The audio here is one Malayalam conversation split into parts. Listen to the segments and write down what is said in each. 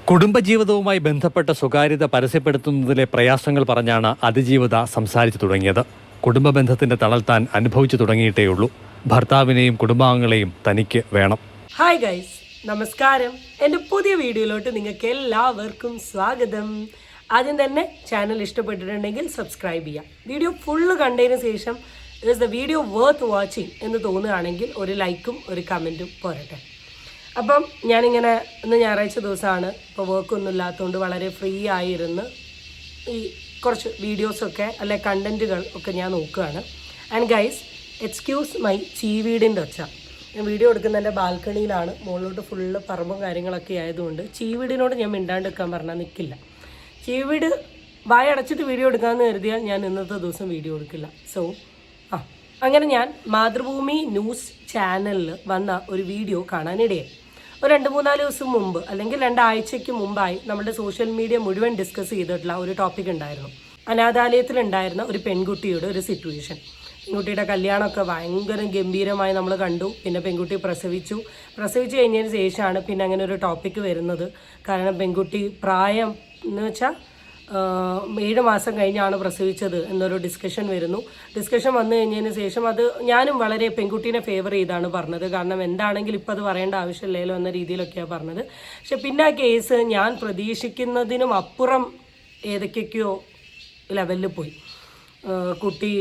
കുടുംബജീവിതവുമായി ബന്ധപ്പെട്ട സ്വകാര്യത പരസ്യപ്പെടുത്തുന്നതിലെ പ്രയാസങ്ങൾ പറഞ്ഞാണ് അതിജീവിത സംസാരിച്ചു തുടങ്ങിയത്. കുടുംബ ബന്ധത്തിന്റെ തണൽ താൻ അനുഭവിച്ചു തുടങ്ങിയിട്ടേയുള്ളൂ. ഭർത്താവിനെയും കുടുംബാംഗങ്ങളെയും തനിക്ക് വേണം. ഹായ് ഗൈസ്, നമസ്കാരം. എൻ്റെ പുതിയ വീഡിയോയിലോട്ട് നിങ്ങൾക്ക് എല്ലാവർക്കും സ്വാഗതം. ആദ്യം തന്നെ ചാനൽ ഇഷ്ടപ്പെട്ടിട്ടുണ്ടെങ്കിൽ സബ്സ്ക്രൈബ് ചെയ്യാം. വീഡിയോ ഫുള്ള് കണ്ടതിന് ശേഷം is the video worth watching എന്ന് തോന്നുകയാണെങ്കിൽ ഒരു ലൈക്കും ഒരു കമൻറ്റും പോരട്ടെ. അപ്പം ഞാനിങ്ങനെ ഇന്ന് ഞായറാഴ്ച ദിവസമാണ്, ഇപ്പോൾ വർക്കൊന്നും ഇല്ലാത്തതുകൊണ്ട് വളരെ ഫ്രീ ആയിരുന്ന് ഈ കുറച്ച് വീഡിയോസൊക്കെ അല്ലെ കണ്ടൻറ്റുകൾ ഒക്കെ ഞാൻ നോക്കുകയാണ്. ആൻഡ് ഗൈസ്, എക്സ്ക്യൂസ് മൈ ചീവീടിൻ്റെ ഒച്ച. ഞാൻ വീഡിയോ എടുക്കുന്നതിൻ്റെ ബാൽക്കണിയിലാണ്. മുകളിലോട്ട് ഫുള്ള് പറമ്പും കാര്യങ്ങളൊക്കെ ആയതുകൊണ്ട് ചീവീടിനോട് ഞാൻ മിണ്ടാണ്ട് വെക്കാൻ പറഞ്ഞാൽ നിൽക്കില്ല. ചീവീട് വായടച്ചിട്ട് വീഡിയോ എടുക്കാമെന്ന് കരുതിയാൽ ഞാൻ ഇന്നത്തെ ദിവസം വീഡിയോ എടുക്കില്ല. സോ അങ്ങനെ ഞാൻ മാതൃഭൂമി ന്യൂസ് ചാനലിൽ വന്ന ഒരു വീഡിയോ കാണാനിടയായി. ഒരു 2-3 ദിവസം മുമ്പ് അല്ലെങ്കിൽ 2 ആഴ്ചയ്ക്ക് മുമ്പായി നമ്മുടെ സോഷ്യൽ മീഡിയ മുഴുവൻ ഡിസ്കസ് ചെയ്തിട്ടുള്ള ഒരു ടോപ്പിക് ഉണ്ടായിരുന്നു. അനാഥാലയത്തിലുണ്ടായിരുന്ന ഒരു പെൺകുട്ടിയുടെ ഒരു സിറ്റുവേഷൻ. പെൺകുട്ടിയുടെ കല്യാണമൊക്കെ ഭയങ്കര ഗംഭീരമായി നമ്മൾ കണ്ടു. പിന്നെ പെൺകുട്ടി പ്രസവിച്ചു കഴിഞ്ഞതിന് ശേഷമാണ് പിന്നെ അങ്ങനെ ഒരു ടോപ്പിക്ക് വരുന്നത്. കാരണം പെൺകുട്ടി പ്രായം എന്ന് വെച്ചാൽ 7 മാസം കഴിഞ്ഞാണ് പ്രസവിച്ചത് എന്നൊരു ഡിസ്കഷൻ വരുന്നു. ഡിസ്കഷൻ വന്നു കഴിഞ്ഞതിന് ശേഷം അത് ഞാനും വളരെ പെൺകുട്ടീനെ ഫേവർ ചെയ്താണ് പറഞ്ഞത്. കാരണം എന്താണെങ്കിലും ഇപ്പം അത് പറയേണ്ട ആവശ്യമില്ലല്ലോ എന്ന രീതിയിലൊക്കെയാണ് പറഞ്ഞത്. പക്ഷെ പിന്നെ ആ കേസ് ഞാൻ പ്രതീക്ഷിക്കുന്നതിനും അപ്പുറം ഏതൊക്കെയൊക്കെയോ ലെവലിൽ പോയി. കുട്ടി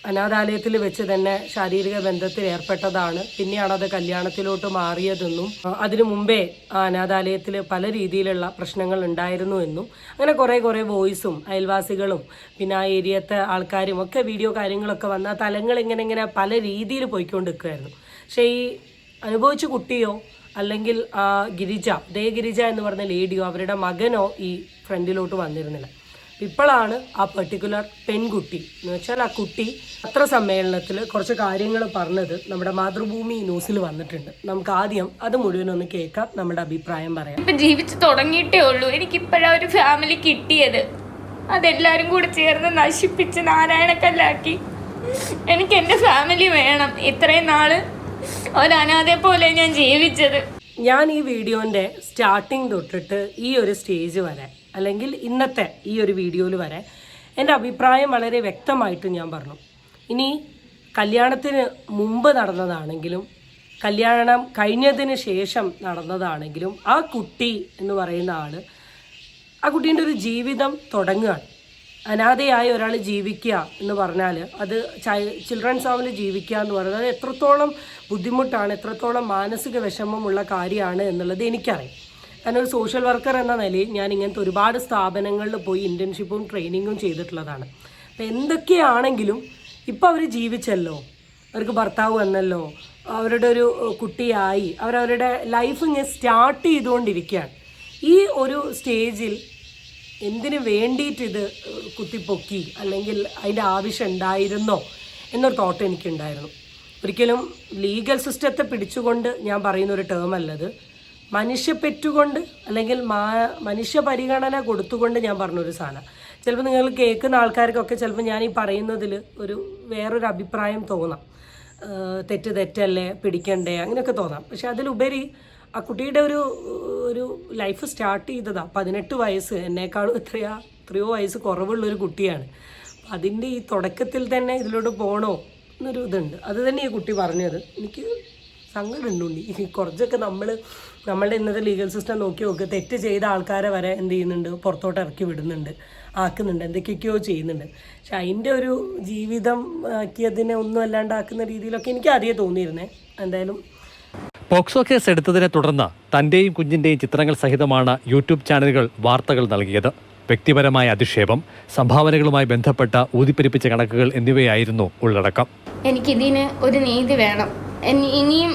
അനാഥാലയത്തിൽ വെച്ച് തന്നെ ശാരീരിക ബന്ധത്തിൽ ഏർപ്പെട്ടതാണ്. പിന്നെയാണ് അത് കല്യാണത്തിലോട്ട് മാറിയതെന്നും അതിനു മുമ്പേ ആ അനാഥാലയത്തിൽ പല രീതിയിലുള്ള പ്രശ്നങ്ങൾ ഉണ്ടായിരുന്നു എന്നും അങ്ങനെ കുറേ വോയിസും അയൽവാസികളും പിന്നെ ആ ഏരിയത്തെ ആൾക്കാരും ഒക്കെ വീഡിയോ കാര്യങ്ങളൊക്കെ വന്ന തലങ്ങൾ ഇങ്ങനെ പല രീതിയിൽ പോയിക്കൊണ്ടിരിക്കുമായിരുന്നു. പക്ഷേ ഈ അനുഭവിച്ച കുട്ടിയോ അല്ലെങ്കിൽ ഗിരിജ എന്ന് പറഞ്ഞ ലേഡിയോ അവരുടെ മകനോ ഈ ഫ്രണ്ടിലോട്ട് വന്നിരുന്നില്ല. ഇപ്പോഴാണ് ആ പെർട്ടിക്കുലർ പെൺകുട്ടി എന്ന് വെച്ചാൽ ആ കുട്ടി പത്രസമ്മേളനത്തിൽ കുറച്ച് കാര്യങ്ങൾ പറഞ്ഞത് നമ്മുടെ മാതൃഭൂമി ന്യൂസിൽ വന്നിട്ടുണ്ട്. നമുക്ക് ആദ്യം അത് മുഴുവനൊന്ന് കേൾക്കാം, നമ്മുടെ അഭിപ്രായം പറയാം. ഇപ്പം ജീവിച്ച് തുടങ്ങിയിട്ടേ ഉള്ളൂ. എനിക്കിപ്പോഴാ ഒരു ഫാമിലി കിട്ടിയത്. അതെല്ലാവരും കൂടെ ചേർന്ന് നശിപ്പിച്ച് നാരായണക്കല്ലാക്കി. എനിക്ക് എൻ്റെ ഫാമിലി വേണം. ഇത്രയും നാള് ഒരു അനാഥയെ പോലെ ഞാൻ ജീവിച്ചത്. ഞാൻ ഈ വീഡിയോൻ്റെ സ്റ്റാർട്ടിങ് തൊട്ടിട്ട് ഈ ഒരു സ്റ്റേജ് വരെ അല്ലെങ്കിൽ ഇന്നത്തെ ഈ ഒരു വീഡിയോയിൽ വരെ എൻ്റെ അഭിപ്രായം വളരെ വ്യക്തമായിട്ട് ഞാൻ പറഞ്ഞു. ഇനി കല്യാണത്തിന് മുമ്പ് നടന്നതാണെങ്കിലും കല്യാണം കഴിഞ്ഞതിന് ശേഷം നടന്നതാണെങ്കിലും ആ കുട്ടി എന്ന് പറയുന്ന ആൾ ആ കുട്ടീൻ്റെ ഒരു ജീവിതം തുടങ്ങുകയാണ്. അനാഥയായ ഒരാൾ ജീവിക്കുക എന്ന് പറഞ്ഞാൽ അത് ചിൽഡ്രൻസ് ഹോമിൽ ജീവിക്കുക എന്ന് പറയുന്നത് എത്രത്തോളം ബുദ്ധിമുട്ടാണ്, എത്രത്തോളം മാനസിക വിഷമമുള്ള കാര്യമാണ് എന്നുള്ളത് എനിക്കറിയാം. കാരണം ഒരു സോഷ്യൽ വർക്കർ എന്ന നിലയിൽ ഞാൻ ഇങ്ങനത്തെ ഒരുപാട് സ്ഥാപനങ്ങളിൽ പോയി ഇൻറ്റേൺഷിപ്പും ട്രെയിനിങ്ങും ചെയ്തിട്ടുള്ളതാണ്. അപ്പം എന്തൊക്കെയാണെങ്കിലും ഇപ്പോൾ അവർ ജീവിച്ചല്ലോ, അവർക്ക് ഭർത്താവ് വന്നല്ലോ, അവരുടെ ഒരു കുട്ടിയായി, അവരവരുടെ ലൈഫ് ഇങ്ങനെ സ്റ്റാർട്ട് ചെയ്തുകൊണ്ടിരിക്കുകയാണ്. ഈ ഒരു സ്റ്റേജിൽ എന്തിനു വേണ്ടിയിട്ട് ഇത് കുത്തിപ്പൊക്കി അല്ലെങ്കിൽ അതിൻ്റെ ആവശ്യം ഉണ്ടായിരുന്നോ എന്നൊരു തോട്ട് എനിക്കുണ്ടായിരുന്നു. ഒരിക്കലും ലീഗൽ സിസ്റ്റത്തെ പിടിച്ചുകൊണ്ട് ഞാൻ പറയുന്ന ഒരു ടേം അല്ലത്. മനുഷ്യപ്പെറ്റുകൊണ്ട് അല്ലെങ്കിൽ മനുഷ്യ പരിഗണന കൊടുത്തുകൊണ്ട് ഞാൻ പറഞ്ഞൊരു സാധനം. ചിലപ്പോൾ നിങ്ങൾ കേൾക്കുന്ന ആൾക്കാർക്കൊക്കെ ചിലപ്പോൾ ഞാൻ ഈ പറയുന്നതിൽ ഒരു വേറൊരു അഭിപ്രായം തോന്നാം. തെറ്റല്ലേ, പിടിക്കണ്ടേ, അങ്ങനെയൊക്കെ തോന്നാം. പക്ഷെ അതിലുപരി ആ കുട്ടിയുടെ ഒരു ലൈഫ് സ്റ്റാർട്ട് ചെയ്തതാണ് 18 വയസ്സ്. എന്നേക്കാളും എത്രയോ വയസ്സ് കുറവുള്ളൊരു കുട്ടിയാണ്. അതിൻ്റെ ഈ തുടക്കത്തിൽ തന്നെ ഇതിലോട്ട് പോകണോ എന്നൊരു ഇതുണ്ട്. അത് തന്നെ ഈ കുട്ടി പറഞ്ഞത് എനിക്ക് സങ്കടമുണ്ട്. കുറച്ചൊക്കെ നമ്മളുടെ ഇന്നത്തെ ലീഗൽ സിസ്റ്റം നോക്കി നോക്ക്. തെറ്റ് ചെയ്ത ആൾക്കാരെ വരെ എന്ത് ചെയ്യുന്നുണ്ട്, പുറത്തോട്ട് ഇറക്കി വിടുന്നുണ്ട്, ആക്കുന്നുണ്ട്, എന്തൊക്കെയൊക്കെയോ ചെയ്യുന്നുണ്ട്. പക്ഷെ അതിൻ്റെ ഒരു ജീവിതം ആക്കിയതിനെ ഒന്നും അല്ലാണ്ടാക്കുന്ന രീതിയിലൊക്കെ എനിക്ക് ആദ്യം തോന്നിയിരുന്നേ. എന്തായാലും പോക്സോ കേസ് എടുത്തതിനെ തുടർന്ന് തന്റെയും കുഞ്ഞിന്റെയും ചിത്രങ്ങൾ സഹിതമാണ് യൂട്യൂബ് ചാനലുകൾ വാർത്തകൾ നൽകിയത്. വ്യക്തിപരമായ അധിക്ഷേപം, സംഭാവനകളുമായി ബന്ധപ്പെട്ട ഊതിപ്പെരിപ്പിച്ച കണക്കുകൾ എന്നിവയായിരുന്നു ഉള്ളടക്കം. എനിക്കിതിന് ഒരു നീതി വേണം. ഇനിയും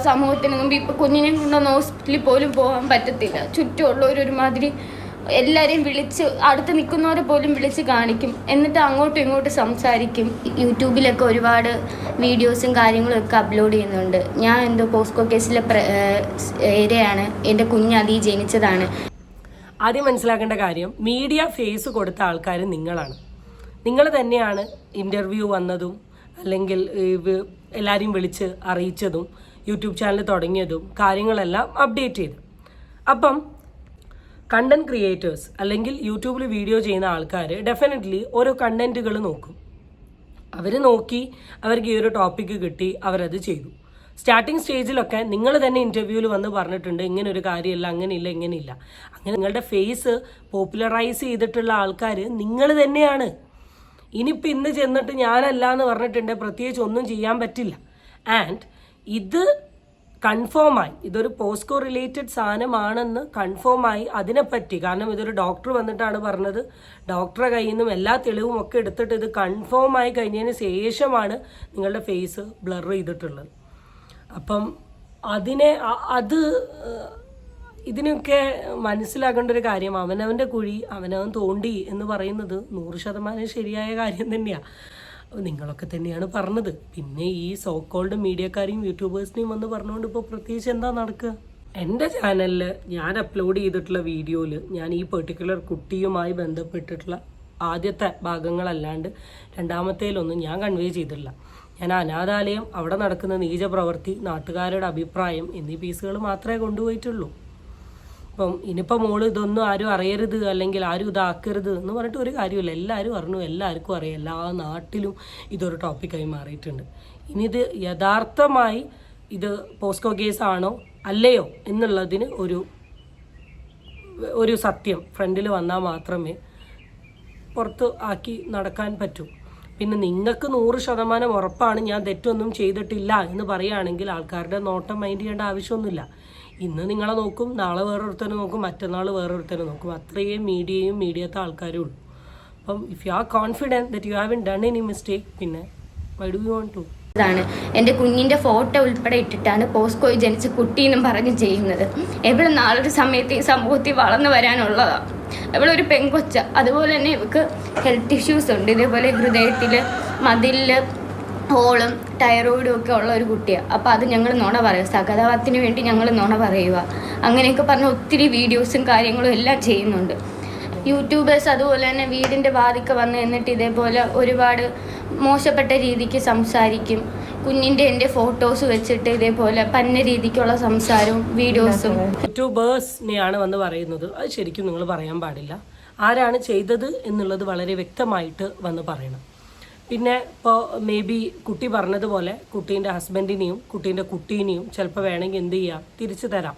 സമൂഹത്തിന് ഇപ്പൊ കുഞ്ഞിനെ കൊണ്ടൊന്ന് ഹോസ്പിറ്റലിൽ പോലും പോകാൻ പറ്റത്തില്ല. ചുറ്റുമുള്ളവരൊരുമാതിരി എല്ലാവരെയും വിളിച്ച് അടുത്ത് നിൽക്കുന്നവരെ പോലും വിളിച്ച് കാണിക്കും. എന്നിട്ട് അങ്ങോട്ടും ഇങ്ങോട്ടും സംസാരിക്കും. യൂട്യൂബിലൊക്കെ ഒരുപാട് വീഡിയോസും കാര്യങ്ങളും ഒക്കെ അപ്ലോഡ് ചെയ്യുന്നുണ്ട്. ഞാൻ പോസ്കോ കേസിലെ ഏരിയയാണ്. എൻ്റെ കുഞ്ഞ് അതിൽ ജനിച്ചതാണ്. ആദ്യം മനസ്സിലാക്കേണ്ട കാര്യം, മീഡിയ ഫേസ് കൊടുത്ത ആൾക്കാർ നിങ്ങളാണ്. നിങ്ങൾ തന്നെയാണ് ഇൻ്റർവ്യൂ വന്നതും അല്ലെങ്കിൽ എല്ലാവരെയും വിളിച്ച് അറിയിച്ചതും യൂട്യൂബ് ചാനൽ തുടങ്ങിയതും കാര്യങ്ങളെല്ലാം അപ്ഡേറ്റ് ചെയ്തു. അപ്പം കണ്ടന്റ് ക്രിയേറ്റേഴ്സ് അല്ലെങ്കിൽ യൂട്യൂബിൽ വീഡിയോ ചെയ്യുന്ന ആൾക്കാർ ഡെഫിനറ്റ്ലി ഓരോ കണ്ടന്റുകൾ നോക്കും. അവർ നോക്കി അവർക്ക് ഈ ഒരു ടോപ്പിക്ക് കിട്ടി, അവരത് ചെയ്തു. സ്റ്റാർട്ടിങ് സ്റ്റേജിലൊക്കെ നിങ്ങൾ തന്നെ ഇൻ്റർവ്യൂവിൽ വന്ന് പറഞ്ഞിട്ടുണ്ട് ഇങ്ങനെ ഒരു കാര്യമില്ല, അങ്ങനെയില്ല, ഇങ്ങനെയില്ല. അങ്ങനെ നിങ്ങളുടെ ഫേസ് പോപ്പുലറൈസ് ചെയ്തിട്ടുള്ള ആൾക്കാർ നിങ്ങൾ തന്നെയാണ്. ഇനിയിപ്പോൾ ഇന്ന് ചെന്നിട്ട് ഞാനല്ല എന്ന് പറഞ്ഞിട്ടുണ്ടെങ്കിൽ പ്രത്യേകിച്ച് ഒന്നും ചെയ്യാൻ പറ്റില്ല. ആൻഡ് ഇത് കൺഫേമായി, ഇതൊരു പോസ്കോ റിലേറ്റഡ് സാധനമാണെന്ന് കൺഫേമായി. അതിനെപ്പറ്റി, കാരണം ഇതൊരു ഡോക്ടർ വന്നിട്ടാണ് പറഞ്ഞത്, ഡോക്ടറെ കയ്യിൽ നിന്നും എല്ലാ തെളിവും ഒക്കെ എടുത്തിട്ട് ഇത് കൺഫേമായി കഴിഞ്ഞതിന് ശേഷമാണ് നിങ്ങളുടെ ഫേസ് ബ്ലർ ചെയ്തിട്ടുള്ളത്. അപ്പം ഇതിനൊക്കെ മനസ്സിലാക്കേണ്ട ഒരു കാര്യം, അവനവൻ്റെ കുഴി അവനവൻ തോണ്ടി എന്ന് പറയുന്നത് 100% ശരിയായ കാര്യം തന്നെയാണ്. നിങ്ങളൊക്കെ തന്നെയാണ് പറഞ്ഞത്. പിന്നെ ഈ സോ കോൾഡ് മീഡിയക്കാരെയും യൂട്യൂബേഴ്സിനെയും വന്ന് പറഞ്ഞുകൊണ്ട് ഇപ്പോൾ പ്രത്യേകിച്ച് എന്താ നടക്കുക? എൻ്റെ ചാനലിൽ ഞാൻ അപ്ലോഡ് ചെയ്തിട്ടുള്ള വീഡിയോയിൽ ഞാൻ ഈ പെർട്ടിക്കുലർ കുട്ടിയുമായി ബന്ധപ്പെട്ടിട്ടുള്ള ആദ്യത്തെ ഭാഗങ്ങളല്ലാണ്ട് രണ്ടാമത്തേലൊന്നും ഞാൻ കൺവേ ചെയ്തിട്ടില്ല. ഞാൻ അനാഥാലയം, അവിടെ നടക്കുന്ന നീചപ്രവൃത്തി, നാട്ടുകാരുടെ അഭിപ്രായം എന്നീ പീസുകൾ മാത്രമേ കൊണ്ടുപോയിട്ടുള്ളൂ. അപ്പം ഇനിയിപ്പോൾ മോള് ഇതൊന്നും ആരും അറിയരുത് അല്ലെങ്കിൽ ആരും ഇതാക്കരുത് എന്ന് പറഞ്ഞിട്ട് ഒരു കാര്യമില്ല. എല്ലാവരും അറിഞ്ഞു, എല്ലാവർക്കും അറിയാം, എല്ലാ നാട്ടിലും ഇതൊരു ടോപ്പിക്കായി മാറിയിട്ടുണ്ട്. ഇനി ഇത് യഥാർത്ഥമായി ഇത് പോസ്കോ കേസാണോ അല്ലയോ എന്നുള്ളതിന് ഒരു സത്യം ഫ്രണ്ടിൽ വന്നാൽ മാത്രമേ പുറത്ത് ആക്കി നടക്കാൻ പറ്റൂ. പിന്നെ നിങ്ങൾക്ക് 100% ഉറപ്പാണ് ഞാൻ തെറ്റൊന്നും ചെയ്തിട്ടില്ല എന്ന് പറയുകയാണെങ്കിൽ ആൾക്കാരുടെ നോട്ടം മൈൻഡ് ചെയ്യേണ്ട ആവശ്യമൊന്നുമില്ല. ഇന്ന് നിങ്ങളെ നോക്കും, നാളെ വേറൊരുത്തനെ നോക്കും, മറ്റന്നാൾ വേറൊരുത്തനെ നോക്കും. അത്രയും മീഡിയത്തെ ആൾക്കാരും ഉള്ളൂ. അപ്പം if you are confident that you have done any mistake, പിന്നെ why do you want to? ാണ് എൻ്റെ കുഞ്ഞിൻ്റെ ഫോട്ടോ ഉൾപ്പെടെ ഇട്ടിട്ടാണ് പോസ്കോയിൽ ജനിച്ച കുട്ടീന്നും പറഞ്ഞ് ചെയ്യുന്നത്. എവിടെ നാളൊരു സമയത്ത് ഈ സമൂഹത്തിൽ വളർന്നു വരാനുള്ളതാണ്. അവളൊരു പെൺകൊച്ച. അതുപോലെ തന്നെ ഇവർക്ക് ഹെൽത്ത് ഇഷ്യൂസ് ഉണ്ട്. ഇതേപോലെ ഹൃദയത്തിൽ മതിലിൽ ഹോളും തൈറോയിഡും ഒക്കെ ഉള്ള ഒരു കുട്ടിയാണ്. അപ്പോൾ അത് ഞങ്ങൾ നുണ പറയുക, സഹതാപത്തിന് വേണ്ടി ഞങ്ങൾ നുണ പറയുക, അങ്ങനെയൊക്കെ പറഞ്ഞ് ഒത്തിരി വീഡിയോസും കാര്യങ്ങളും എല്ലാം ചെയ്യുന്നുണ്ട്. യൂട്യൂബേഴ്സ് അതുപോലെ തന്നെ വീടിൻ്റെ വാതിക്ക വന്ന് എന്നിട്ട് ഇതേപോലെ ഒരുപാട് മോശപ്പെട്ട രീതിക്ക് സംസാരിക്കും. കുഞ്ഞിൻ്റെ എൻ്റെ ഫോട്ടോസ് വെച്ചിട്ട് ഇതേപോലെ പന്ന രീതിക്കുള്ള സംസാരവും വീഡിയോസും. യൂട്യൂബേഴ്സിനെയാണ് വന്ന് പറയുന്നത്. അത് ശരിക്കും നിങ്ങൾ പറയാൻ പാടില്ല. ആരാണ് ചെയ്തത് എന്നുള്ളത് വളരെ വ്യക്തമായിട്ട് വന്ന് പറയണം. പിന്നെ ഇപ്പോൾ മേ ബി കുട്ടി പറഞ്ഞതുപോലെ കുട്ടീൻ്റെ ഹസ്ബൻഡിനെയും കുട്ടീൻ്റെ കുട്ടീനെയും ചിലപ്പോൾ വേണമെങ്കിൽ എന്ത് ചെയ്യാം, തിരിച്ചു തരാം.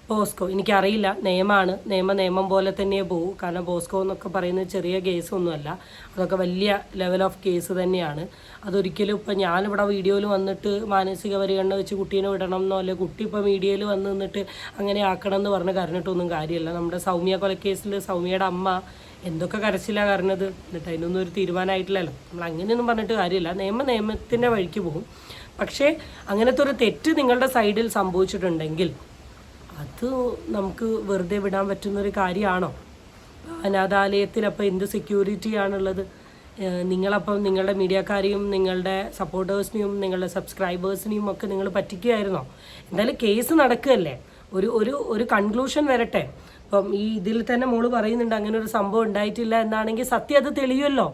പോസ്കോ എനിക്കറിയില്ല, നിയമമാണ്, നിയമം പോലെ തന്നെ പോകും. കാരണം പോസ്കോ എന്നൊക്കെ പറയുന്നത് ചെറിയ കേസൊന്നുമല്ല, അതൊക്കെ വലിയ ലെവൽ ഓഫ് കേസ് തന്നെയാണ്. അതൊരിക്കലും ഇപ്പം ഞാനിവിടെ വീഡിയോയിൽ വന്നിട്ട് മാനസിക പരിഗണന വെച്ച് കുട്ടീനെ വിടണം എന്നോ അല്ലെ കുട്ടി ഇപ്പോൾ മീഡിയയിൽ വന്ന് നിന്നിട്ട് അങ്ങനെ ആക്കണം എന്ന് പറഞ്ഞ് കരഞ്ഞിട്ടൊന്നും കാര്യമില്ല. നമ്മുടെ സൗമ്യ കൊലക്കേസിൽ സൗമ്യയുടെ അമ്മ എന്തൊക്കെ കരച്ചിലാണ് കരഞ്ഞത്, എന്നിട്ട് അതിനൊന്നും ഒരു തീരുമാനമായിട്ടില്ലല്ലോ. നമ്മൾ അങ്ങനെയൊന്നും പറഞ്ഞിട്ട് കാര്യമില്ല. നിയമത്തിൻ്റെ വഴിക്ക് പോകും. പക്ഷേ അങ്ങനത്തെ ഒരു തെറ്റ് നിങ്ങളുടെ സൈഡിൽ സംഭവിച്ചിട്ടുണ്ടെങ്കിൽ അത് നമുക്ക് വെറുതെ വിടാൻ പറ്റുന്നൊരു കാര്യമാണോ? അനാഥാലയത്തിൽ അപ്പോൾ എന്ത് സെക്യൂരിറ്റിയാണുള്ളത്? നിങ്ങളപ്പം നിങ്ങളുടെ മീഡിയക്കാരെയും നിങ്ങളുടെ സപ്പോർട്ടേഴ്സിനെയും നിങ്ങളുടെ സബ്സ്ക്രൈബേഴ്സിനെയും ഒക്കെ നിങ്ങൾ പറ്റിക്കുകയായിരുന്നോ? എന്തായാലും കേസ് നടക്കുകയല്ലേ, ഒരു കൺക്ലൂഷൻ വരട്ടെ. അപ്പം ഈ ഇതിൽ തന്നെ മോള് പറയുന്നുണ്ട് അങ്ങനെ ഒരു സംഭവം ഉണ്ടായിട്ടില്ല എന്നാണെങ്കിൽ സത്യം അത് തെളിയുമല്ലോ.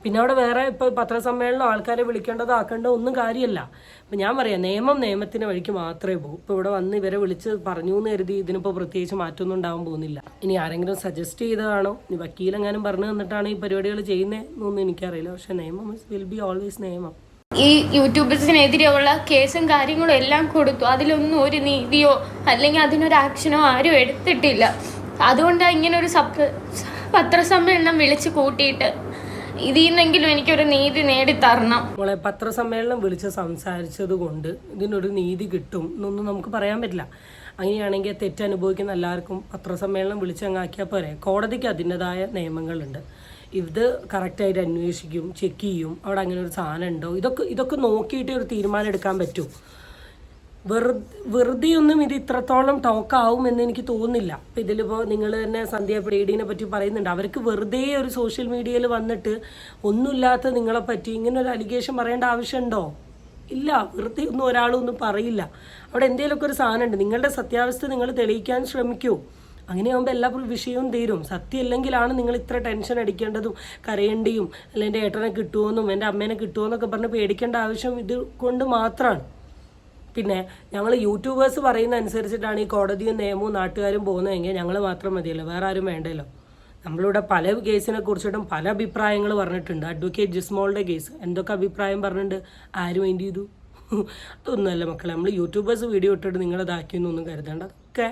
പിന്നെ അവിടെ വേറെ ഇപ്പോൾ പത്രസമ്മേളനം ആൾക്കാരെ വിളിക്കേണ്ടതോ ആക്കേണ്ടതോ ഒന്നും കാര്യമല്ല. അപ്പം ഞാൻ പറയാം, നിയമത്തിൻ്റെ വഴിക്ക് മാത്രമേ പോകും. ഇപ്പോൾ ഇവിടെ വന്ന് ഇവരെ വിളിച്ച് പറഞ്ഞു എന്ന് കരുതി ഇതിനിപ്പോൾ പ്രത്യേകിച്ച് മാറ്റമൊന്നും ഉണ്ടാകാൻ പോകുന്നില്ല. ഇനി ആരെങ്കിലും സജസ്റ്റ് ചെയ്തതാണോ, ഇനി വക്കീലെങ്ങാനും പറഞ്ഞു തന്നിട്ടാണ് ഈ പരിപാടികൾ ചെയ്യുന്നതെന്നൊന്നും എനിക്കറിയില്ല. പക്ഷേ നിയമം വിൽ ബി ഓൾവേസ് നിയമം. ഈ യൂട്യൂബേഴ്സിനെതിരെയുള്ള കേസും കാര്യങ്ങളും എല്ലാം കൊടുത്തു. അതിലൊന്നും ഒരു നീതിയോ അല്ലെങ്കിൽ അതിനൊരു ആക്ഷനോ ആരും എടുത്തിട്ടില്ല. അതുകൊണ്ടാണ് ഇങ്ങനെ ഒരു പത്രസമ്മേളനം വിളിച്ച് കൂട്ടിയിട്ട് ഇതിൽ നിന്നെങ്കിലും എനിക്കൊരു നീതി നേടിത്തരണം. നമ്മളെ പത്രസമ്മേളനം വിളിച്ച് സംസാരിച്ചത് കൊണ്ട് ഇതിനൊരു നീതി കിട്ടും എന്നൊന്നും നമുക്ക് പറയാൻ പറ്റില്ല. അങ്ങനെയാണെങ്കിൽ തെറ്റനുഭവിക്കുന്ന എല്ലാവർക്കും പത്രസമ്മേളനം വിളിച്ചങ്ങാക്കിയാൽ പോരെ. കോടതിക്ക് അതിൻ്റെതായ നിയമങ്ങളുണ്ട്. ഇത് കറക്റ്റായിട്ട് അന്വേഷിക്കും, ചെക്ക് ചെയ്യും, അവിടെ അങ്ങനെ ഒരു സാധനം ഉണ്ടോ, ഇതൊക്കെ നോക്കിയിട്ട് ഒരു തീരുമാനം എടുക്കാൻ പറ്റൂ. വെറുതെ ഒന്നും ഇത് ഇത്രത്തോളം ടോക്കാവും എന്ന് എനിക്ക് തോന്നുന്നില്ല. അപ്പം ഇതിലിപ്പോൾ നിങ്ങൾ തന്നെ സന്ധ്യ പേടീനെ പറ്റി പറയുന്നുണ്ട്. അവർക്ക് വെറുതെ ഒരു സോഷ്യൽ മീഡിയയിൽ വന്നിട്ട് ഒന്നുമില്ലാത്ത നിങ്ങളെപ്പറ്റി ഇങ്ങനെ ഒരു അലിഗേഷൻ പറയേണ്ട ആവശ്യമുണ്ടോ? ഇല്ല. വെറുതെ ഒന്നും ഒരാളൊന്നും പറയില്ല. അവിടെ എന്തെങ്കിലുമൊക്കെ ഒരു സാധനം ഉണ്ട്. നിങ്ങളുടെ സത്യാവസ്ഥ നിങ്ങൾ തെളിയിക്കാൻ ശ്രമിക്കൂ. അങ്ങനെയാകുമ്പോൾ എല്ലാ വിഷയവും തീരും. സത്യമില്ലെങ്കിലാണ് നിങ്ങൾ ഇത്ര ടെൻഷൻ അടിക്കേണ്ടതും കരയേണ്ടിയും അല്ല എൻ്റെ ഏട്ടനെ കിട്ടുമെന്നും എൻ്റെ അമ്മേനെ കിട്ടുമെന്നൊക്കെ പറഞ്ഞ് പേടിക്കേണ്ട ആവശ്യം ഇത് കൊണ്ട് മാത്രമാണ്. പിന്നെ ഞങ്ങൾ യൂട്യൂബേഴ്സ് പറയുന്ന അനുസരിച്ചിട്ടാണ് ഈ കോടതിയും നിയമവും നാട്ടുകാരും പോകുന്നതെങ്കിൽ ഞങ്ങൾ മാത്രം മതിയല്ലോ, വേറെ ആരും വേണ്ടല്ലോ. നമ്മളിവിടെ പല കേസിനെ കുറിച്ചിട്ടും പല അഭിപ്രായങ്ങൾ പറഞ്ഞിട്ടുണ്ട്. അഡ്വക്കേറ്റ് ജിസ്മോളുടെ കേസ് എന്തൊക്കെ അഭിപ്രായം പറഞ്ഞിട്ടുണ്ട്, ആരും മൈൻഡ് ചെയ്തു? അതൊന്നുമല്ല മക്കളെ, നമ്മൾ യൂട്യൂബേഴ്സ് വീഡിയോ ഇട്ടിട്ട് നിങ്ങളതാക്കിയെന്നൊന്നും കരുതേണ്ട. അതൊക്കെ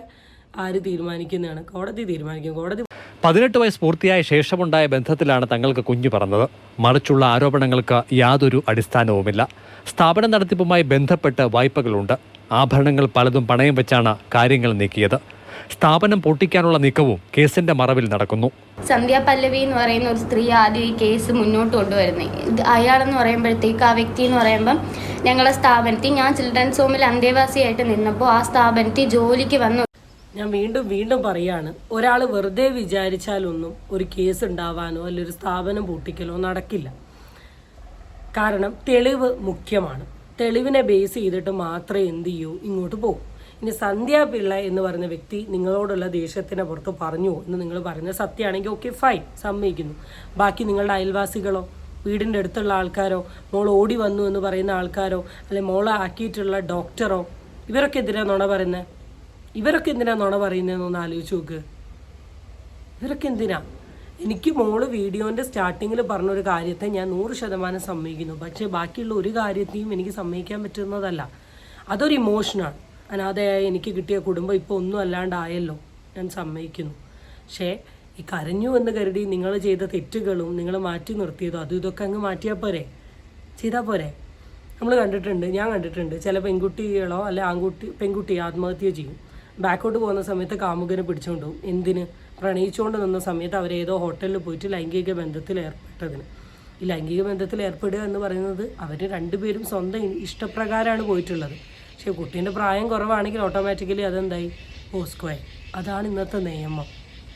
ആര് തീരുമാനിക്കുന്നതാണ്? കോടതി തീരുമാനിക്കും. കോടതി 18 വയസ്സ് പൂർത്തിയായ ശേഷമുണ്ടായ ബന്ധത്തിലാണ് തങ്ങൾക്ക് കുഞ്ഞു പറഞ്ഞത്. മറിച്ചുള്ള ആരോപണങ്ങൾക്ക് യാതൊരു അടിസ്ഥാനവുമില്ല. സ്ഥാപന നടത്തിപ്പുമായി ബന്ധപ്പെട്ട് വായ്പകളുണ്ട്. ആഭരണങ്ങൾ പലതും പണയം വെച്ചാണ് കാര്യങ്ങൾ നീക്കിയത്. സ്ഥാപനം പൊട്ടിക്കാനുള്ള നീക്കവും കേസിന്റെ മറവിൽ നടക്കുന്നു. സന്ധ്യ പല്ലവി എന്ന് പറയുന്ന ഒരു സ്ത്രീ ആദ്യം ഈ കേസ് മുന്നോട്ട് കൊണ്ടുവരുന്നത്. അയാളെന്ന് പറയുമ്പോഴത്തേക്ക്, ആ വ്യക്തി എന്ന് പറയുമ്പം ഞങ്ങളുടെ സ്ഥാപനത്തിൽ, ഞാൻ ചിൽഡ്രൻസ് ഹോമിൽ അന്തേവാസിയായിട്ട് നിന്നപ്പോൾ ആ സ്ഥാപനത്തിൽ ജോലിക്ക് വന്നു. ഞാൻ വീണ്ടും പറയാണ്, ഒരാൾ വെറുതെ വിചാരിച്ചാലൊന്നും ഒരു കേസ് ഉണ്ടാവാനോ അല്ലെങ്കിൽ ഒരു സ്ഥാപനം പൂട്ടിക്കലോ നടക്കില്ല. കാരണം തെളിവ് മുഖ്യമാണ്. തെളിവിനെ ബേസ് ചെയ്തിട്ട് മാത്രമേ എന്ത് ചെയ്യൂ, ഇങ്ങോട്ട് പോകും. ഇനി സന്ധ്യ പിള്ള എന്ന് പറയുന്ന വ്യക്തി നിങ്ങളോടുള്ള ദേഷ്യത്തിനെ പുറത്ത് പറഞ്ഞു എന്ന് നിങ്ങൾ പറയുന്നത് സത്യമാണെങ്കിൽ ഓക്കെ, ഫൈൻ, സമ്മതിക്കുന്നു. ബാക്കി നിങ്ങളുടെ അയൽവാസികളോ, വീടിൻ്റെ അടുത്തുള്ള ആൾക്കാരോ, മോൾ ഓടി വന്നു എന്ന് പറയുന്ന ആൾക്കാരോ, അല്ലെങ്കിൽ മോളെ ആക്കിയിട്ടുള്ള ഡോക്ടറോ, ഇവരൊക്കെ എന്തിനാ നുണ പറയുന്നത്? ഇവരൊക്കെ എന്തിനാ നുണ പറയുന്നതെന്നൊന്ന് ആലോചിച്ച് നോക്ക്. ഇവരൊക്കെ എന്തിനാ? എനിക്ക് മോള് വീഡിയോൻ്റെ സ്റ്റാർട്ടിങ്ങിൽ പറഞ്ഞൊരു കാര്യത്തെ ഞാൻ 100% സമ്മതിക്കുന്നു. പക്ഷേ ബാക്കിയുള്ള ഒരു കാര്യത്തെയും എനിക്ക് സമ്മതിക്കാൻ പറ്റുന്നതല്ല. അതൊരു ഇമോഷനാണ്. അനാഥയായ എനിക്ക് കിട്ടിയ കുടുംബം ഇപ്പോൾ ഒന്നും അല്ലാണ്ടായല്ലോ, ഞാൻ സമ്മതിക്കുന്നു. പക്ഷേ ഈ കരഞ്ഞു എന്ന് കരുതി നിങ്ങൾ ചെയ്ത തെറ്റുകളും നിങ്ങൾ മാറ്റി നിർത്തിയതോ അതും ഇതൊക്കെ അങ്ങ് മാറ്റിയാൽ പോരെ, ചെയ്താൽ പോരെ? നമ്മൾ കണ്ടിട്ടുണ്ട്, ഞാൻ കണ്ടിട്ടുണ്ട്, ചില പെൺകുട്ടികളോ അല്ലെ പെൺകുട്ടി ആത്മഹത്യ ചെയ്യും. ബാക്കോട്ട് പോകുന്ന സമയത്ത് കാമുകനെ പിടിച്ചുകൊണ്ട് പോകും. എന്തിന്? പ്രണയിച്ചുകൊണ്ട് നിന്ന സമയത്ത് അവരേതോ ഹോട്ടലിൽ പോയിട്ട് ലൈംഗിക ബന്ധത്തിൽ ഏർപ്പെട്ടതിന്. ഈ ലൈംഗിക ബന്ധത്തിൽ ഏർപ്പെടുക എന്ന് പറയുന്നത് അവർ രണ്ടുപേരും സ്വന്തം ഇഷ്ടപ്രകാരമാണ് പോയിട്ടുള്ളത്. പക്ഷേ കുട്ടീൻ്റെ പ്രായം കുറവാണെങ്കിൽ ഓട്ടോമാറ്റിക്കലി അതെന്തായി, പോസ്കോയായി. അതാണ് ഇന്നത്തെ നിയമം.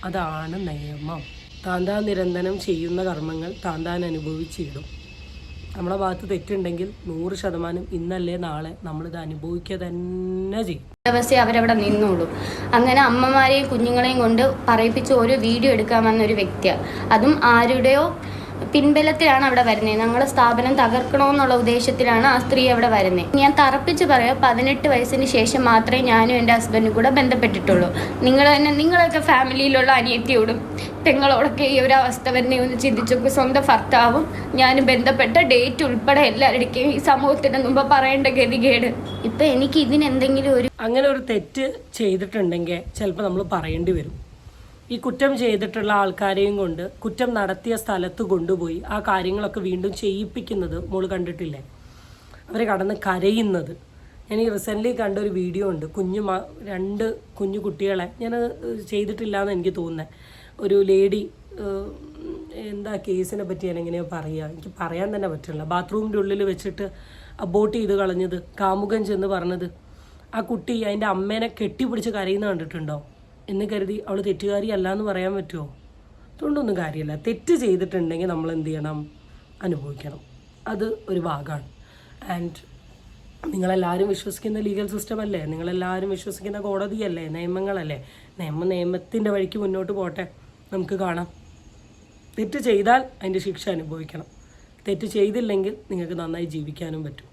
അതാണ് നിയമം. താന്താൻ നിരന്തരം ചെയ്യുന്ന കർമ്മങ്ങൾ താന്താൻ അനുഭവിച്ചിടും. നമ്മളെ ഭാഗത്ത് തെറ്റുണ്ടെങ്കിൽ 100% ഇന്നല്ലേ നാളെ നമ്മളിത് അനുഭവിക്കുക തന്നെ ചെയ്യും. അവരവിടെ നിന്നോളൂ. അങ്ങനെ അമ്മമാരെയും കുഞ്ഞുങ്ങളെയും കൊണ്ട് പറയിപ്പിച്ച് ഓരോ വീഡിയോ എടുക്കാൻ വന്ന ഒരു വ്യക്തിയാണ്. അതും ആരുടെയോ പിൻബലത്തിലാണ് അവിടെ വരുന്നത്. ഞങ്ങളുടെ സ്ഥാപനം തകർക്കണമെന്നുള്ള ഉദ്ദേശത്തിലാണ് ആ സ്ത്രീ അവിടെ വരുന്നത്. ഞാൻ തറപ്പിച്ച് പറയാം, 18 വയസ്സിന് ശേഷം മാത്രമേ ഞാനും എൻ്റെ ഹസ്ബൻഡും കൂടെ ബന്ധപ്പെട്ടിട്ടുള്ളൂ. നിങ്ങളൊക്കെ ഫാമിലിയിലുള്ള അനിയത്തിയോടും പെങ്ങളോടൊക്കെ ഈ ഒരു അവസ്ഥ വരുന്നേ ഒന്ന് ചിന്തിച്ചൊക്കെ. സ്വന്തം ഭർത്താവും ഞാനും ബന്ധപ്പെട്ട ഡേറ്റ് ഉൾപ്പെടെ എല്ലാവരുടെയും ഈ സമൂഹത്തിന് മുമ്പ് പറയേണ്ട ഗതികേട്. ഇപ്പം എനിക്ക് ഇതിനെന്തെങ്കിലും അങ്ങനെ ഒരു തെറ്റ് ചെയ്തിട്ടുണ്ടെങ്കിൽ ചിലപ്പോൾ നമ്മൾ പറയേണ്ടി വരും. ഈ കുറ്റം ചെയ്തിട്ടുള്ള ആൾക്കാരെയും കൊണ്ട് കുറ്റം നടത്തിയ സ്ഥലത്ത് കൊണ്ടുപോയി ആ കാര്യങ്ങളൊക്കെ വീണ്ടും ചെയ്യിപ്പിക്കുന്നത് മോള് കണ്ടിട്ടില്ലേ? അവർ കടന്ന് കരയുന്നത്. ഞാൻ ഈ റീസെൻ്റ്ലി കണ്ട ഒരു വീഡിയോ ഉണ്ട്. 2 കുഞ്ഞു കുട്ടികളെ, ഞാൻ ചെയ്തിട്ടില്ല എന്ന് എനിക്ക് തോന്നുന്നത്, ഒരു ലേഡി, എന്താ കേസിനെ പറ്റി ഞാൻ എങ്ങനെയോ പറയുക, എനിക്ക് പറയാൻ തന്നെ പറ്റില്ല, ബാത്റൂമിൻ്റെ ഉള്ളിൽ വെച്ചിട്ട് അബോട്ട് ചെയ്ത് കളഞ്ഞത്, കാമുകൻ ചെന്ന് പറഞ്ഞത്. ആ കുട്ടി അതിൻ്റെ അമ്മേനെ കെട്ടിപ്പിടിച്ച് കരയുന്ന കണ്ടിട്ടുണ്ടോ? എന്ന് കരുതി അവൾ തെറ്റുകാരി അല്ല എന്ന് പറയാൻ പറ്റുമോ? അതുകൊണ്ടൊന്നും കാര്യമില്ല. തെറ്റ് ചെയ്തിട്ടുണ്ടെങ്കിൽ നമ്മൾ എന്ത് ചെയ്യണം? അനുഭവിക്കണം. അത് ഒരു ഭാഗമാണ്. ആൻഡ് നിങ്ങളെല്ലാവരും വിശ്വസിക്കുന്ന ലീഗൽ സിസ്റ്റം അല്ലേ? നിങ്ങളെല്ലാവരും വിശ്വസിക്കുന്ന കോടതിയല്ലേ? നിയമങ്ങളല്ലേ? നിയമത്തിൻ്റെ വഴിക്ക് മുന്നോട്ട് പോട്ടെ, നമുക്ക് കാണാം. തെറ്റ് ചെയ്താൽ അതിൻ്റെ ശിക്ഷ അനുഭവിക്കണം. തെറ്റ് ചെയ്തില്ലെങ്കിൽ നിങ്ങൾക്ക് നന്നായി ജീവിക്കാനും പറ്റും.